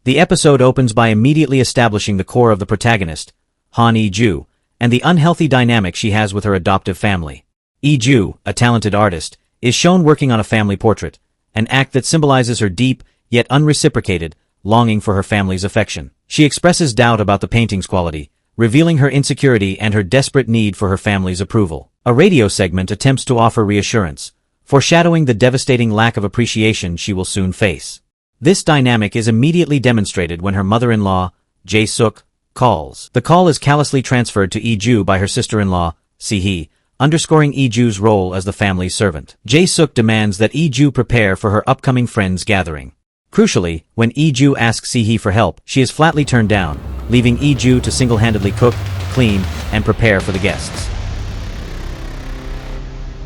The episode opens by immediately establishing the core of the protagonist, Han Iju, and the unhealthy dynamic she has with her adoptive family. Iju, a talented artist, is shown working on a family portrait, an act that symbolizes her deep, yet unreciprocated, longing for her family's affection. She expresses doubt about the painting's quality, revealing her insecurity and her desperate need for her family's approval. A radio segment attempts to offer reassurance, foreshadowing the devastating lack of appreciation she will soon face. This dynamic is immediately demonstrated when her mother-in-law, Jae-suk, calls. The call is callously transferred to Iju by her sister-in-law, Si-hee, underscoring Iju's role as the family's servant. Jae-suk demands that Iju prepare for her upcoming friends' gathering. Crucially, when Iju asks Si-hee for help, she is flatly turned down, leaving Iju to single-handedly cook, clean, and prepare for the guests.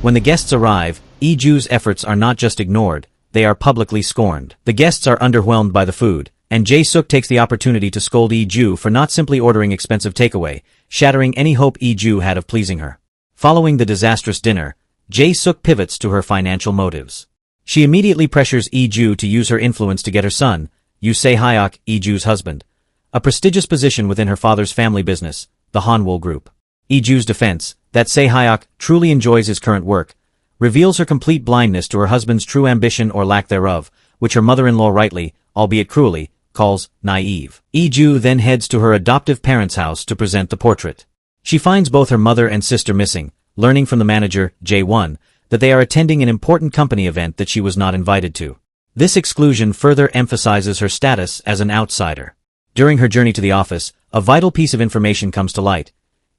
When the guests arrive, Iju's efforts are not just ignored, they are publicly scorned. The guests are underwhelmed by the food, and Jae-suk takes the opportunity to scold Iju for not simply ordering expensive takeaway, shattering any hope Iju had of pleasing her. Following the disastrous dinner, Jae-suk pivots to her financial motives. She immediately pressures Iju to use her influence to get her son, Yoo Se-hyuk, Iju's husband, a prestigious position within her father's family business, the Hanwol Group. Iju's defense, that Se-hyuk truly enjoys his current work, reveals her complete blindness to her husband's true ambition or lack thereof, which her mother-in-law rightly, albeit cruelly, calls naive. Iju then heads to her adoptive parents' house to present the portrait. She finds both her mother and sister missing, learning from the manager, Jae-won, that they are attending an important company event that she was not invited to. This exclusion further emphasizes her status as an outsider. During her journey to the office, a vital piece of information comes to light.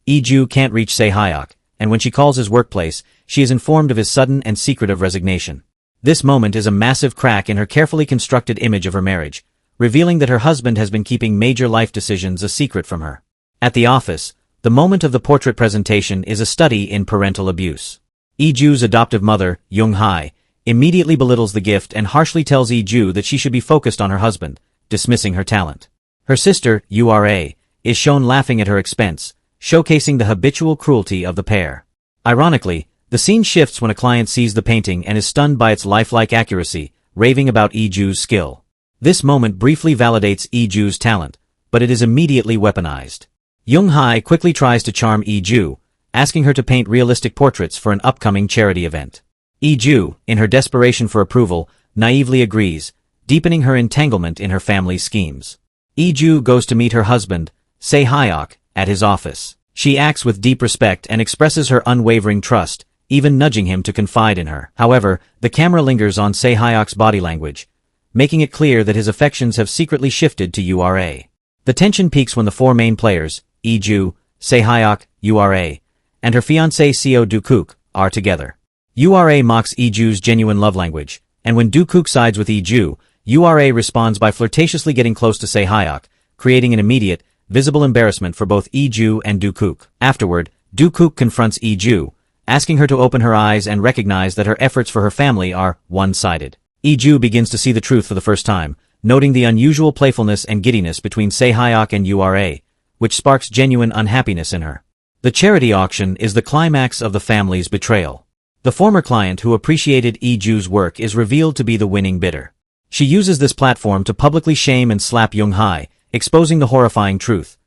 Iju can't reach Se-hyuk, and when she calls his workplace, she is informed of his sudden and secretive resignation. This moment is a massive crack in her carefully constructed image of her marriage, revealing that her husband has been keeping major life decisions a secret from her. At the office, the moment of the portrait presentation is a study in parental abuse. Iju's adoptive mother, Young-hae, immediately belittles the gift and harshly tells Iju that she should be focused on her husband, dismissing her talent. Her sister, Ura, is shown laughing at her expense, showcasing the habitual cruelty of the pair. Ironically, the scene shifts when a client sees the painting and is stunned by its lifelike accuracy, raving about Iju's skill. This moment briefly validates Iju's talent, but it is immediately weaponized. Young-hae quickly tries to charm Iju, asking her to paint realistic portraits for an upcoming charity event. Iju, in her desperation for approval, naively agrees, deepening her entanglement in her family's schemes. Iju goes to meet her husband, Se-hyuk, at his office. She acts with deep respect and expresses her unwavering trust, even nudging him to confide in her. However, the camera lingers on Se-hyuk's body language, making it clear that his affections have secretly shifted to Ura. The tension peaks when the four main players, Iju, Se-hyuk, Ura, and her fiancé Seo Do-kook, are together. Ura mocks Iju's genuine love language, and when Do-kook sides with Iju, Ura responds by flirtatiously getting close to Se-hyuk, creating an immediate, visible embarrassment for both Iju and Do-kook. Afterward, Do-kook confronts Iju, asking her to open her eyes and recognize that her efforts for her family are one-sided. Iju begins to see the truth for the first time, noting the unusual playfulness and giddiness between Se-hyuk and Ura, which sparks genuine unhappiness in her. The charity auction is the climax of the family's betrayal. The former client who appreciated Iju's work is revealed to be the winning bidder. She uses this platform to publicly shame and slap Young-hae, exposing the horrifying truth.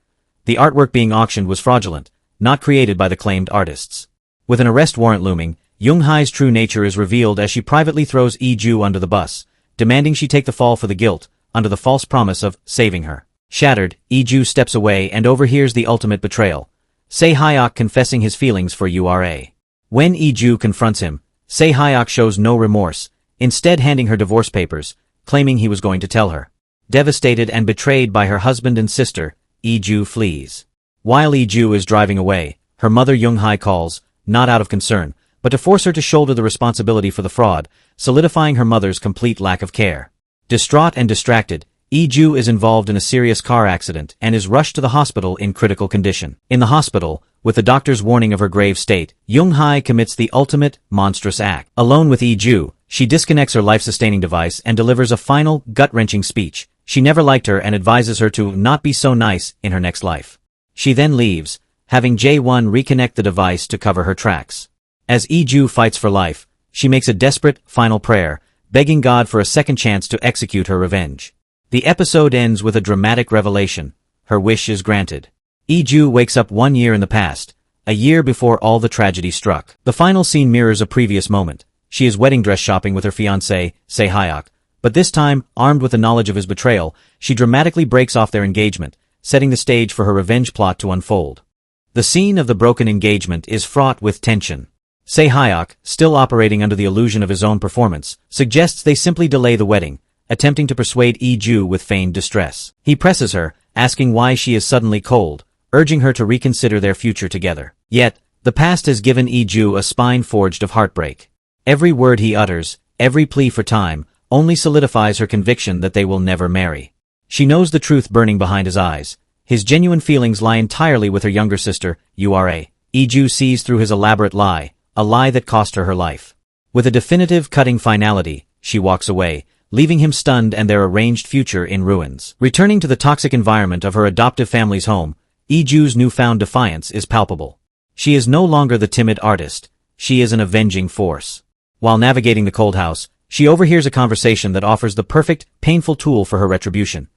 The artwork being auctioned was fraudulent, not created by the claimed artists. With an arrest warrant looming, Young-hae's true nature is revealed as she privately throws Iju under the bus, demanding she take the fall for the guilt, under the false promise of saving her. Shattered, Iju steps away and overhears the ultimate betrayal, Se-hyuk confessing his feelings for Ura. When Iju confronts him, Se-hyuk shows no remorse, instead handing her divorce papers, claiming he was going to tell her. Devastated and betrayed by her husband and sister, Iju flees. While Iju is driving away, her mother Young-hae calls, not out of concern, but to force her to shoulder the responsibility for the fraud, solidifying her mother's complete lack of care. Distraught and distracted, Iju is involved in a serious car accident and is rushed to the hospital in critical condition. In the hospital, with the doctor's warning of her grave state, Young-hae commits the ultimate, monstrous act. Alone with Iju, she disconnects her life-sustaining device and delivers a final, gut-wrenching speech. She never liked her and advises her to not be so nice in her next life. She then leaves, having Jae-won reconnect the device to cover her tracks. As Iju fights for life, she makes a desperate, final prayer, begging God for a second chance to execute her revenge. The episode ends with a dramatic revelation. Her wish is granted. Iju wakes up 1 year in the past, a year before all the tragedy struck. The final scene mirrors a previous moment. She is wedding dress shopping with her fiancé, Se-hyuk, but this time, armed with the knowledge of his betrayal, she dramatically breaks off their engagement, setting the stage for her revenge plot to unfold. The scene of the broken engagement is fraught with tension. Se-hyuk, still operating under the illusion of his own performance, suggests they simply delay the wedding, attempting to persuade Iju with feigned distress. He presses her, asking why she is suddenly cold, urging her to reconsider their future together. Yet, the past has given Iju a spine forged of heartbreak. Every word he utters, every plea for time, only solidifies her conviction that they will never marry. She knows the truth burning behind his eyes. His genuine feelings lie entirely with her younger sister, Ura. Iju sees through his elaborate lie, a lie that cost her her life. With a definitive cutting finality, she walks away, leaving him stunned and their arranged future in ruins. Returning to the toxic environment of her adoptive family's home, Iju's newfound defiance is palpable. She is no longer the timid artist, she is an avenging force. While navigating the cold house, she overhears a conversation that offers the perfect, painful tool for her retribution.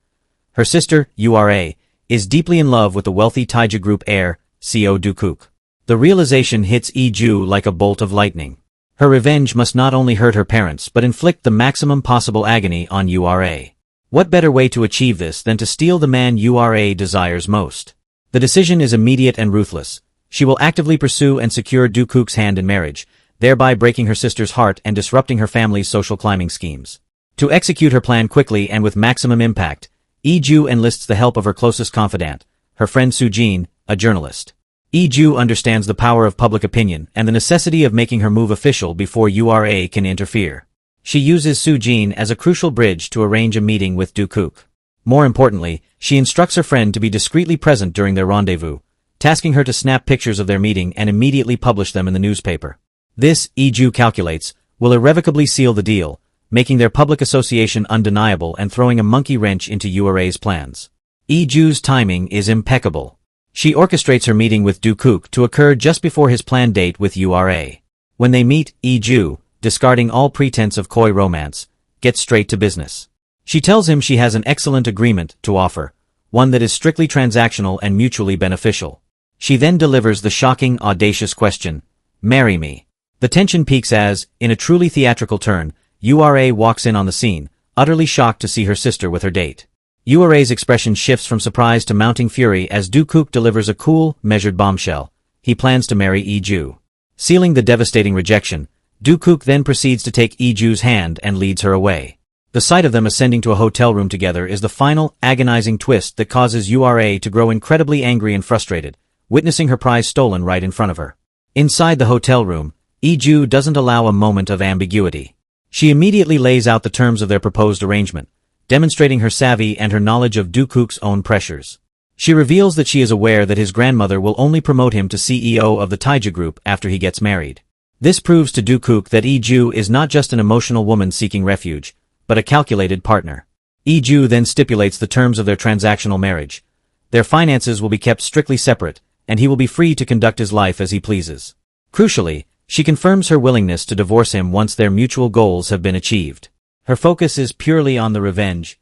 Her sister, Ura, is deeply in love with the wealthy Taija Group heir, Co Dukuk. The realization hits Iju like a bolt of lightning. Her revenge must not only hurt her parents but inflict the maximum possible agony on Ura. What better way to achieve this than to steal the man Ura desires most? The decision is immediate and ruthless. She will actively pursue and secure Dukuk's hand in marriage, thereby breaking her sister's heart and disrupting her family's social climbing schemes. To execute her plan quickly and with maximum impact, Iju enlists the help of her closest confidant, her friend Sujin, a journalist. Iju understands the power of public opinion and the necessity of making her move official before Ura can interfere. She uses Sujin as a crucial bridge to arrange a meeting with Dukuk. More importantly, she instructs her friend to be discreetly present during their rendezvous, tasking her to snap pictures of their meeting and immediately publish them in the newspaper. This, Iju calculates, will irrevocably seal the deal, making their public association undeniable and throwing a monkey wrench into Ura's plans. Iju's timing is impeccable. She orchestrates her meeting with Dukuk to occur just before his planned date with Ura. When they meet, Iju, discarding all pretense of coy romance, gets straight to business. She tells him she has an excellent agreement to offer, one that is strictly transactional and mutually beneficial. She then delivers the shocking, audacious question, "Marry me." The tension peaks as, in a truly theatrical turn, Ura walks in on the scene, utterly shocked to see her sister with her date. Ura's expression shifts from surprise to mounting fury as Dukuk delivers a cool, measured bombshell. He plans to marry Iju. Sealing the devastating rejection, Dukuk then proceeds to take Iju's hand and leads her away. The sight of them ascending to a hotel room together is the final, agonizing twist that causes Ura to grow incredibly angry and frustrated, witnessing her prize stolen right in front of her. Inside the hotel room, Iju doesn't allow a moment of ambiguity. She immediately lays out the terms of their proposed arrangement, demonstrating her savvy and her knowledge of Dukuk's own pressures. She reveals that she is aware that his grandmother will only promote him to CEO of the Taija Group after he gets married. This proves to Dukuk that Iju is not just an emotional woman seeking refuge, but a calculated partner. Iju then stipulates the terms of their transactional marriage. Their finances will be kept strictly separate, and he will be free to conduct his life as he pleases. Crucially, she confirms her willingness to divorce him once their mutual goals have been achieved. Her focus is purely on the revenge,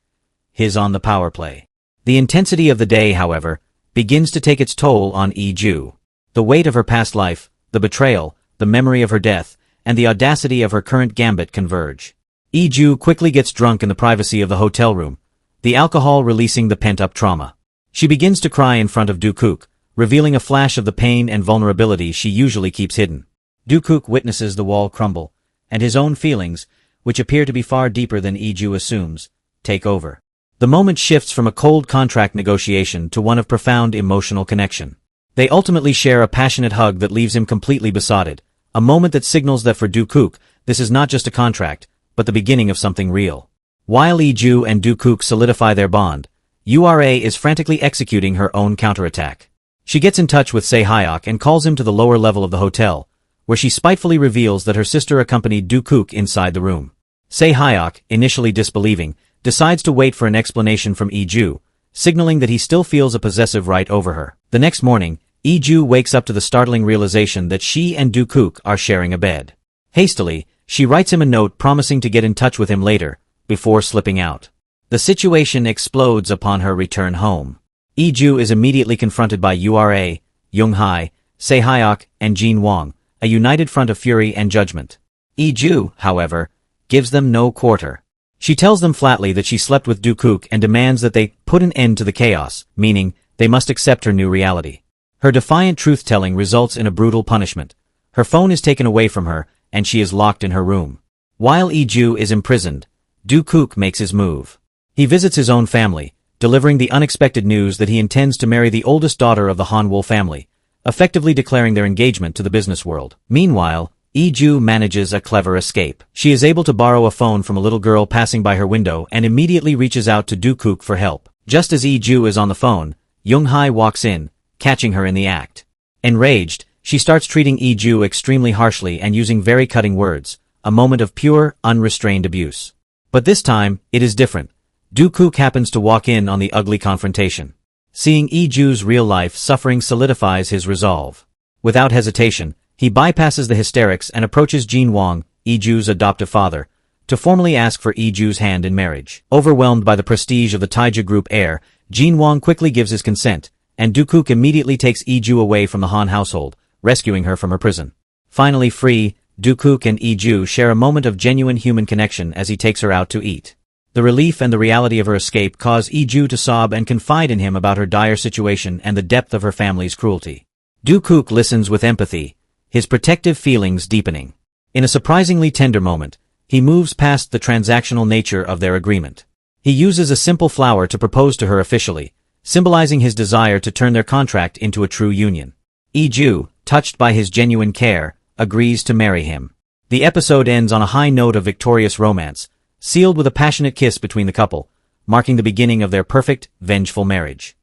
his on the power play. The intensity of the day, however, begins to take its toll on Iju. The weight of her past life, the betrayal, the memory of her death, and the audacity of her current gambit converge. Iju quickly gets drunk in the privacy of the hotel room, the alcohol releasing the pent-up trauma. She begins to cry in front of Dukuk, revealing a flash of the pain and vulnerability she usually keeps hidden. Dukuk witnesses the wall crumble, and his own feelings, which appear to be far deeper than Iju assumes, take over. The moment shifts from a cold contract negotiation to one of profound emotional connection. They ultimately share a passionate hug that leaves him completely besotted, a moment that signals that for Dukuk, this is not just a contract, but the beginning of something real. While Iju and Dukuk solidify their bond, Ura is frantically executing her own counterattack. She gets in touch with Se-hyuk and calls him to the lower level of the hotel, where she spitefully reveals that her sister accompanied Dukuk inside the room. Se-hyuk, initially disbelieving, decides to wait for an explanation from Iju, signaling that he still feels a possessive right over her. The next morning, Iju wakes up to the startling realization that she and Dukuk are sharing a bed. Hastily, she writes him a note promising to get in touch with him later, before slipping out. The situation explodes upon her return home. Iju is immediately confronted by Ura, Young-hae, Se-hyuk, and Jin Wang, a united front of fury and judgment. Iju, however, gives them no quarter. She tells them flatly that she slept with Do-kook and demands that they put an end to the chaos, meaning they must accept her new reality. Her defiant truth-telling results in a brutal punishment. Her phone is taken away from her, and she is locked in her room. While Iju is imprisoned, Do-kook makes his move. He visits his own family, delivering the unexpected news that he intends to marry the oldest daughter of the Han-wol family, effectively declaring their engagement to the business world. Meanwhile, Iju manages a clever escape. She is able to borrow a phone from a little girl passing by her window and immediately reaches out to Do-kook for help. Just as Iju is on the phone, Young-hae walks in, catching her in the act. Enraged, she starts treating Iju extremely harshly and using very cutting words, a moment of pure, unrestrained abuse. But this time, it is different. Do-kook happens to walk in on the ugly confrontation. Seeing Iju's real-life suffering solidifies his resolve. Without hesitation, he bypasses the hysterics and approaches Jin Wang, Iju's adoptive father, to formally ask for Iju's hand in marriage. Overwhelmed by the prestige of the Taija Group heir, Jin Wang quickly gives his consent, and Do-kook immediately takes Iju away from the Han household, rescuing her from her prison. Finally free, Do-kook and Iju share a moment of genuine human connection as he takes her out to eat. The relief and the reality of her escape cause Iju to sob and confide in him about her dire situation and the depth of her family's cruelty. Do-kook listens with empathy, his protective feelings deepening. In a surprisingly tender moment, he moves past the transactional nature of their agreement. He uses a simple flower to propose to her officially, symbolizing his desire to turn their contract into a true union. Iju, touched by his genuine care, agrees to marry him. The episode ends on a high note of victorious romance, sealed with a passionate kiss between the couple, marking the beginning of their perfect, vengeful marriage.